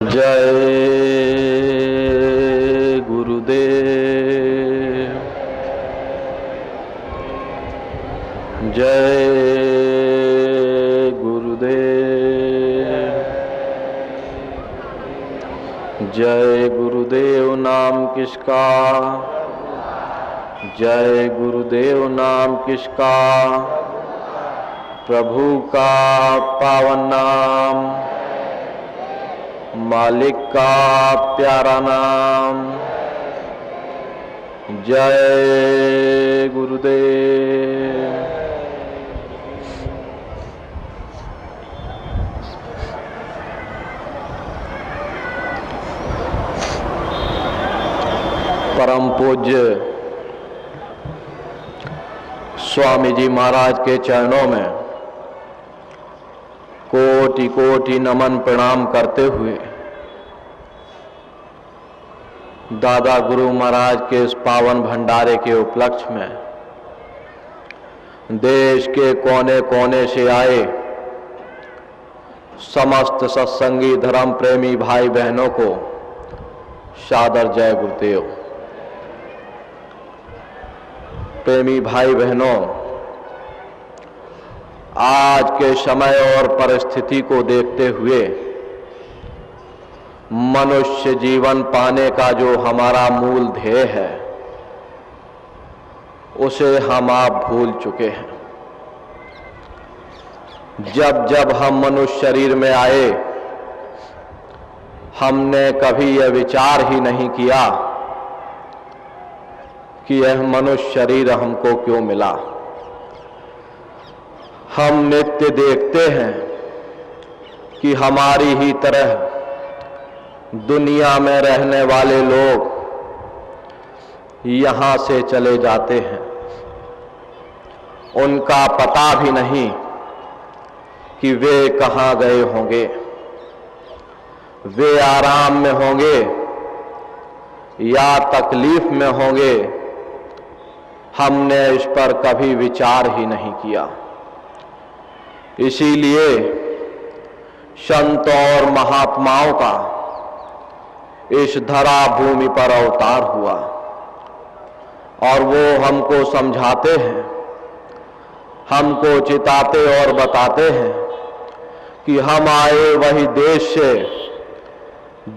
जय गुरुदेव। जय गुरुदेव। जय गुरुदेव नाम किसका, जय गुरुदेव नाम किसका, प्रभु का पावन नाम, मालिक का प्यारा नाम। जय गुरुदेव। परम पूज्य स्वामी जी महाराज के चरणों में कोटि कोटि नमन प्रणाम करते हुए दादा गुरु महाराज के इस पावन भंडारे के उपलक्ष्य में देश के कोने कोने से आए समस्त सत्संगी धर्म प्रेमी भाई बहनों को सादर जय गुरुदेव। प्रेमी भाई बहनों, आज के समय और परिस्थिति को देखते हुए मनुष्य जीवन पाने का जो हमारा मूल ध्येय है उसे हम आप भूल चुके हैं। जब जब हम मनुष्य शरीर में आए हमने कभी यह विचार ही नहीं किया कि यह मनुष्य शरीर हमको क्यों मिला। हम नित्य देखते हैं कि हमारी ही तरह दुनिया में रहने वाले लोग यहां से चले जाते हैं, उनका पता भी नहीं कि वे कहां गए होंगे। वे आराम में होंगे या तकलीफ में होंगे, हमने इस पर कभी विचार ही नहीं किया। इसीलिए संतों और महात्माओं का इस धरा भूमि पर अवतार हुआ और वो हमको समझाते हैं, हमको चिताते और बताते हैं कि हम आए वही देश से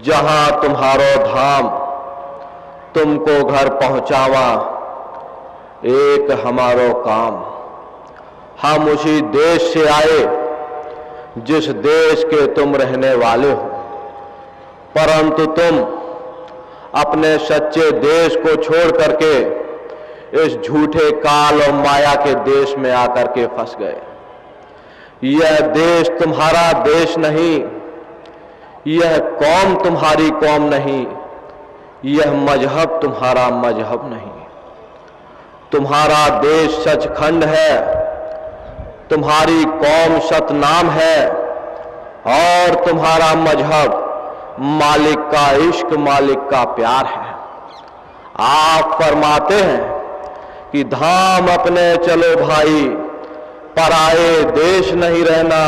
जहां तुम्हारो धाम तुमको घर पहुंचावा एक हमारो काम। हम उसी देश से आए जिस देश के तुम रहने वाले हो, परंतु तुम अपने सच्चे देश को छोड़ करके इस झूठे काल और माया के देश में आकर के फंस गए। यह देश तुम्हारा देश नहीं, यह कौम तुम्हारी कौम नहीं, यह मजहब तुम्हारा मजहब नहीं। तुम्हारा देश सचखंड है, तुम्हारी कौम सतनाम है और तुम्हारा मजहब मालिक का इश्क, मालिक का प्यार है। आप फरमाते हैं कि धाम अपने चलो भाई, पराए देश नहीं रहना,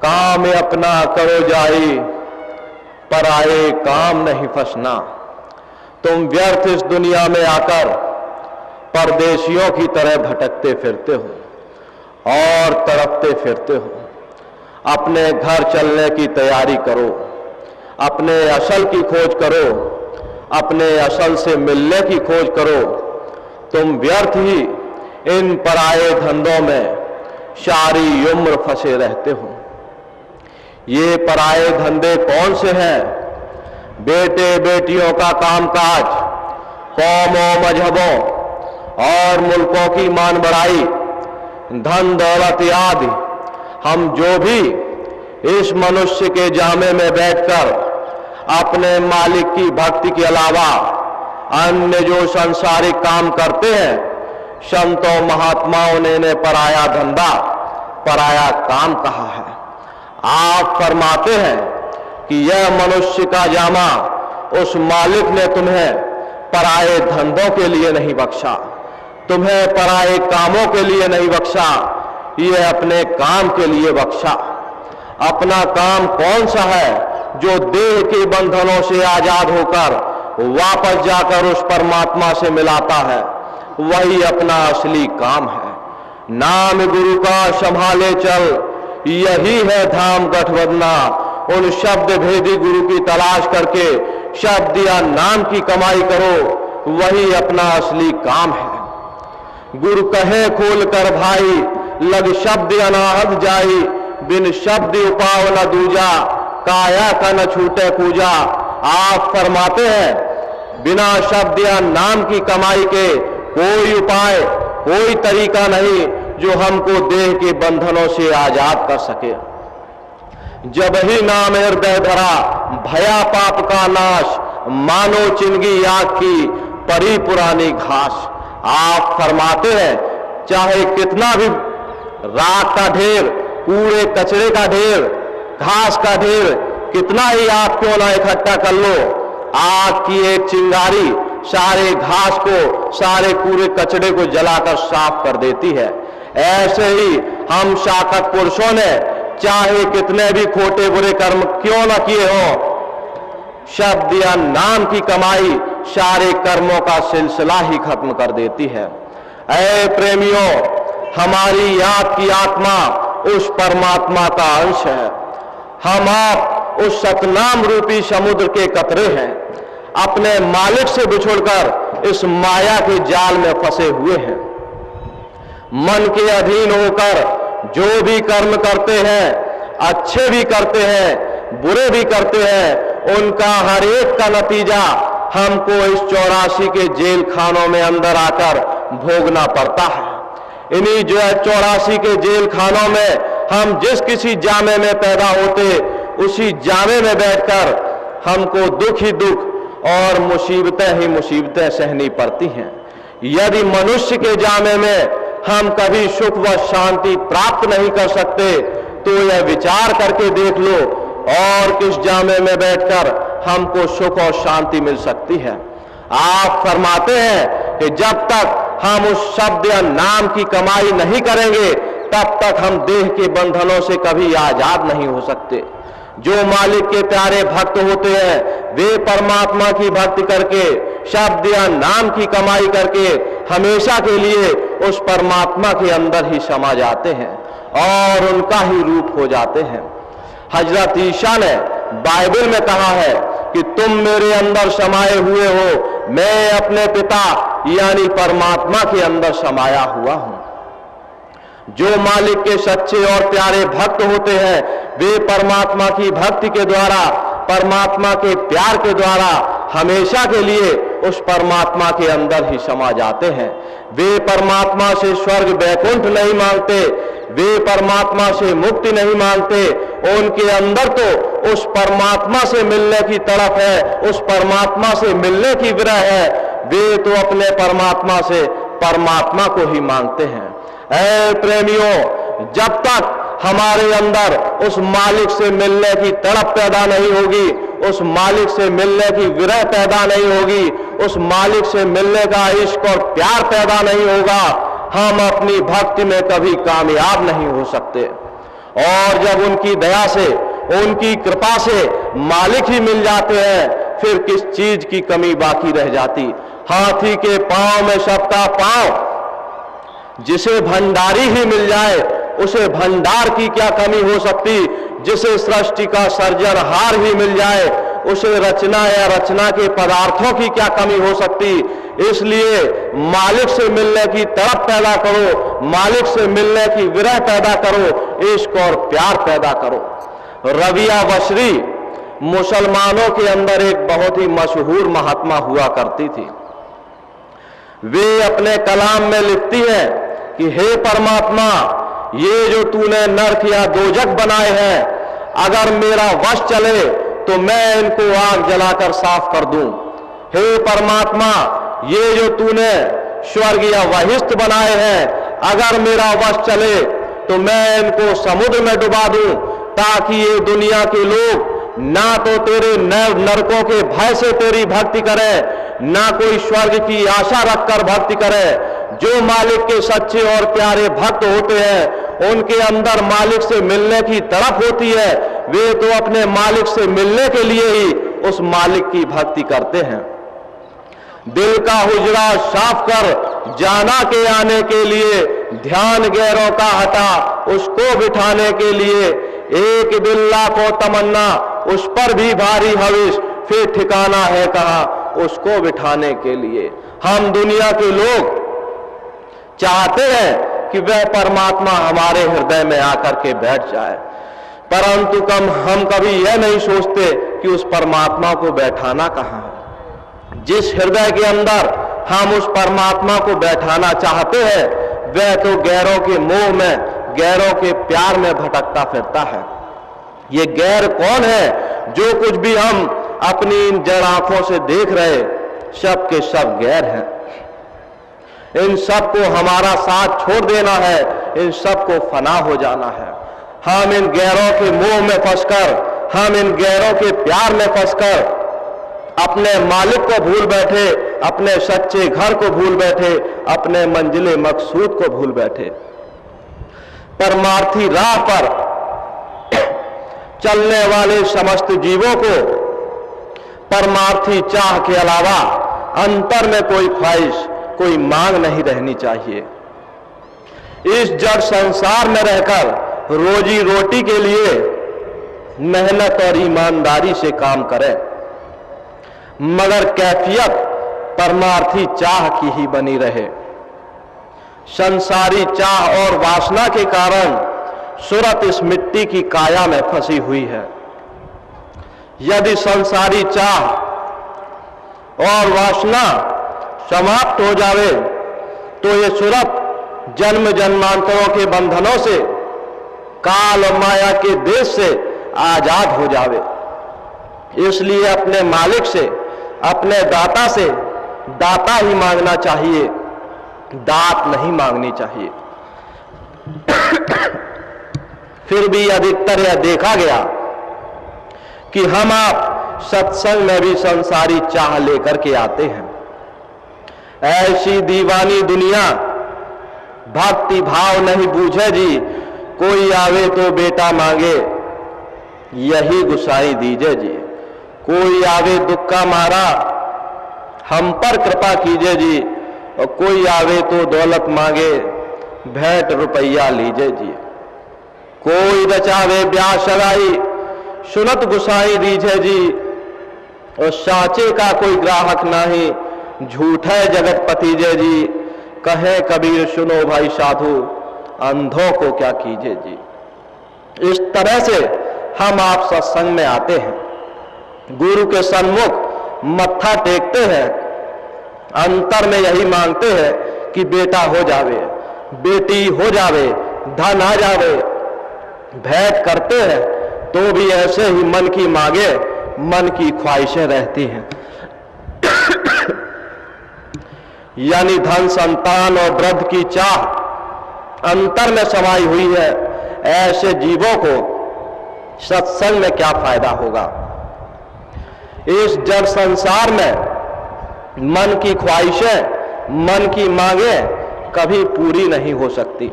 काम अपना करो जाई, पराए काम नहीं फंसना। तुम व्यर्थ इस दुनिया में आकर परदेशियों की तरह भटकते फिरते हो और तड़पते फिरते हो। अपने घर चलने की तैयारी करो, अपने असल की खोज करो, अपने असल से मिलने की खोज करो। तुम व्यर्थ ही इन पराए धंधों में सारी उम्र फंसे रहते हो। ये पराए धंधे कौन से हैं? बेटे बेटियों का कामकाज, कौमों मजहबों और मुल्कों की मान बढ़ाई, धन दौलत आदि। हम जो भी इस मनुष्य के जामे में बैठकर अपने मालिक की भक्ति के अलावा अन्य जो सांसारिक काम करते हैं, संतों महात्माओं ने इन्हें पराया धंधा, पराया काम कहा है। आप फरमाते हैं कि यह मनुष्य का जामा उस मालिक ने तुम्हें पराए धंधों के लिए नहीं बख्शा, तुम्हें पराए कामों के लिए नहीं बख्शा, ये अपने काम के लिए बख्शा। अपना काम कौन सा है? जो देह के बंधनों से आजाद होकर वापस जाकर उस परमात्मा से मिलाता है, वही अपना असली काम है। नाम गुरु का संभाले चल, यही है धाम गठबंधना। उन शब्द भेदी गुरु की तलाश करके शब्द या नाम की कमाई करो, वही अपना असली काम है। गुरु कहे खोल कर भाई, लग शब्द अनाहत जाई। बिन शब्द उपाव न दूजा, काया का न छूटे पूजा। आप फरमाते हैं बिना शब्द या नाम की कमाई के कोई उपाय, कोई तरीका नहीं जो हमको देह के बंधनों से आजाद कर सके। जब ही नाम हृदय धरा, भया पाप का नाश। मानो चिंगी आग की परी पुरानी घास। आप फरमाते हैं चाहे कितना भी राख का ढेर, कूड़े कचरे का ढेर, घास का ढेर कितना ही आप क्यों ना इकट्ठा कर लो, आग की एक चिंगारी सारे घास को, सारे कूड़े कचरे को जलाकर साफ कर देती है। ऐसे ही हम शाकत पुरुषों ने चाहे कितने भी खोटे बुरे कर्म क्यों न किए हो, शब्द या नाम की कमाई सारे कर्मों का सिलसिला ही खत्म कर देती है। ऐ प्रेमियों, हमारी आपकी आत्मा उस परमात्मा का अंश है। हम आप उस सतनाम रूपी समुद्र के कतरे हैं। अपने मालिक से बिछुड़कर इस माया के जाल में फंसे हुए हैं। मन के अधीन होकर जो भी कर्म करते हैं, अच्छे भी करते हैं, बुरे भी करते हैं, उनका हर एक का नतीजा हमको इस 84 के जेल खानों में अंदर आकर भोगना पड़ता है। इन्हीं जो है 84 के जेल खानों में हम जिस किसी जामे में पैदा होते, उसी जामे में बैठकर हमको दुख ही दुख और मुसीबतें ही मुसीबतें सहनी पड़ती हैं। यदि मनुष्य के जामे में हम कभी सुख व शांति प्राप्त नहीं कर सकते, तो यह विचार करके देख लो और किस जामे में बैठकर हमको सुख और शांति मिल सकती है। आप फरमाते हैं कि जब तक हम उस शब्द या नाम की कमाई नहीं करेंगे, तब तक हम देह के बंधनों से कभी आजाद नहीं हो सकते। जो मालिक के प्यारे भक्त होते हैं, वे परमात्मा की भक्ति करके, शब्द या नाम की कमाई करके हमेशा के लिए उस परमात्मा के अंदर ही समा जाते हैं और उनका ही रूप हो जाते हैं। हजरत ईसा ने बाइबल में कहा है कि तुम मेरे अंदर समाये हुए हो, मैं अपने पिता यानी परमात्मा के अंदर समाया हुआ हूं। जो मालिक के सच्चे और प्यारे भक्त होते हैं, वे परमात्मा की भक्ति के द्वारा, परमात्मा के प्यार के द्वारा हमेशा के लिए उस परमात्मा के अंदर ही समा जाते हैं। वे परमात्मा से स्वर्ग वैकुंठ नहीं मांगते, वे परमात्मा से मुक्ति नहीं मांगते। उनके अंदर तो उस परमात्मा से मिलने की तड़प है, उस परमात्मा से मिलने की विरह है। वे तो अपने परमात्मा से परमात्मा को ही मांगते हैं। ऐ प्रेमियों, जब तक हमारे अंदर उस मालिक से मिलने की तड़प पैदा नहीं होगी, उस मालिक से मिलने की विरह पैदा नहीं होगी, उस मालिक से मिलने का इश्क और प्यार पैदा नहीं होगा, हम अपनी भक्ति में कभी कामयाब नहीं हो सकते। और जब उनकी दया से, उनकी कृपा से मालिक ही मिल जाते हैं, फिर किस चीज की कमी बाकी रह जाती। हाथी के पांव में सबका पांव, जिसे भंडारी ही मिल जाए, उसे भंडार की क्या कमी हो सकती। जिसे सृष्टि का सर्जनहार ही मिल जाए, उसे रचना या रचना के पदार्थों की क्या कमी हो सकती। इसलिए मालिक से मिलने की तड़प पैदा करो, मालिक से मिलने की विरह पैदा करो, इश्क और प्यार पैदा करो। रबिया बशरी मुसलमानों के अंदर एक बहुत ही मशहूर महात्मा हुआ करती थी। वे अपने कलाम में लिखती है कि हे परमात्मा, ये जो तूने नरक या दोजख बनाए हैं, अगर मेरा वश चले तो मैं इनको आग जलाकर साफ कर दूं। हे परमात्मा, ये जो तूने स्वर्ग या वहिष्ठ बनाए हैं, अगर मेरा वश चले तो मैं इनको समुद्र में डुबा दूं, ताकि ये दुनिया के लोग ना तो तेरे नरकों के भय से तेरी भक्ति करें, ना कोई स्वर्ग की आशा रखकर भक्ति करें। जो मालिक के सच्चे और प्यारे भक्त होते हैं, उनके अंदर मालिक से मिलने की तड़प होती है, वे तो अपने मालिक से मिलने के लिए ही उस मालिक की भक्ति करते हैं। दिल का हुजरा साफ कर जाना के आने के लिए, ध्यान गैरों का हटा उसको बिठाने के लिए, एक दिल लाखों तमन्ना उस पर भी भारी हविस, फिर ठिकाना है कहां उसको बिठाने के लिए। हम दुनिया के लोग चाहते हैं कि वह परमात्मा हमारे हृदय में आकर के बैठ जाए, परंतु हम कभी यह नहीं सोचते कि उस परमात्मा को बैठाना कहां है। जिस हृदय के अंदर हम उस परमात्मा को बैठाना चाहते हैं, वह तो गैरों के मोह में, गैरों के प्यार में भटकता फिरता है। ये गैर कौन है? जो कुछ भी हम अपनी इन जड़ आंखों से देख रहे, सब के सब गैर हैं। इन सब को हमारा साथ छोड़ देना है, इन सब को फना हो जाना है। हम इन गैरों के मोह में फंसकर, हम इन गैरों के प्यार में फंसकर अपने मालिक को भूल बैठे, अपने सच्चे घर को भूल बैठे, अपने मंजिले मकसूद को भूल बैठे। परमार्थी राह पर चलने वाले समस्त जीवों को परमार्थी चाह के अलावा अंतर में कोई ख्वाहिश, कोई मांग नहीं रहनी चाहिए। इस जड़ संसार में रहकर रोजी रोटी के लिए मेहनत और ईमानदारी से काम करें, मगर कैफियत परमार्थी चाह की ही बनी रहे। संसारी चाह और वासना के कारण सूरत इस मिट्टी की काया में फंसी हुई है। यदि संसारी चाह और वासना समाप्त हो जावे तो ये सूरत जन्म जन्मांतरों के बंधनों से, काल और माया के देश से आजाद हो जावे। इसलिए अपने मालिक से, अपने दाता से दाता ही मांगना चाहिए, दात नहीं मांगनी चाहिए। फिर भी अधिकतर यह देखा गया कि हम आप सत्संग में भी संसारी चाह लेकर के आते हैं। ऐसी दीवानी दुनिया भक्ति भाव नहीं बूझे जी, कोई आवे तो बेटा मांगे यही गुसाई दीजिए जी। कोई आवे दुख का मारा हम पर कृपा कीजिए जी, और कोई आवे तो दौलत मांगे भेंट रुपया लीजिए जी। कोई रचावे ब्याह सगाई सुनत गुसाई दीजिए जी, और साचे का कोई ग्राहक नहीं झूठ है जगत पतीजे जी। कहे कबीर सुनो भाई साधु अंधों को क्या कीजिए जी। इस तरह से हम आप सत्संग में आते हैं, गुरु के सन्मुख मत्था टेकते हैं, अंतर में यही मांगते हैं कि बेटा हो जावे, बेटी हो जावे, धन आ जावे। भेंट करते हैं तो भी ऐसे ही मन की मांगे, मन की ख्वाहिशें रहती हैं। यानी धन, संतान और वृद्धि की चाह अंतर में समाई हुई है। ऐसे जीवों को सत्संग में क्या फायदा होगा। इस जड़ संसार में मन की ख्वाहिशें, मन की मांगें कभी पूरी नहीं हो सकती।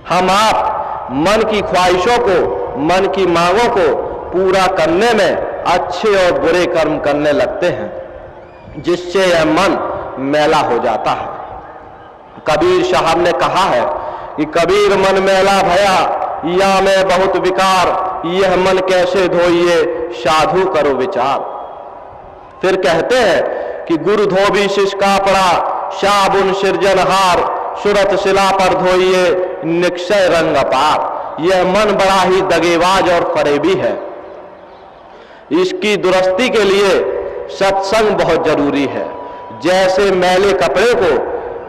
हम आप मन की ख्वाहिशों को, मन की मांगों को पूरा करने में अच्छे और बुरे कर्म करने लगते हैं, जिससे यह मन मैला हो जाता है। कबीर साहब ने कहा है कि कबीर मन मैला भया या मैं बहुत विकार, यह मन कैसे धोइए साधु करो विचार। फिर कहते हैं कि गुरु धोबी शिष्य का पड़ा, साबुन सृजनहार, सुरत शिला पर धोइए निक्षय रंग अपार। यह मन बड़ा ही दगेबाज और फरेबी है। इसकी दुरुस्ती के लिए सत्संग बहुत जरूरी है। जैसे मैले कपड़े को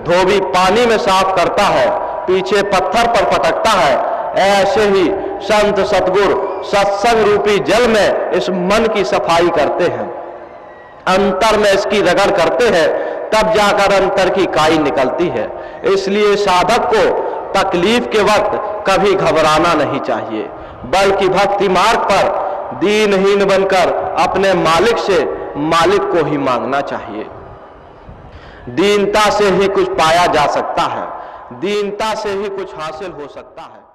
धोबी पानी में साफ करता है, पीछे पत्थर पर पटकता है, ऐसे ही संत सतगुरु सत्संग रूपी जल में इस मन की सफाई करते हैं, अंतर में इसकी रगड़ करते हैं, तब जाकर अंतर की काई निकलती है। इसलिए साधक को तकलीफ के वक्त कभी घबराना नहीं चाहिए, बल्कि भक्ति मार्ग पर दीनहीन बनकर अपने मालिक से मालिक को ही मांगना चाहिए। दीनता से ही कुछ पाया जा सकता है, दीनता से ही कुछ हासिल हो सकता है।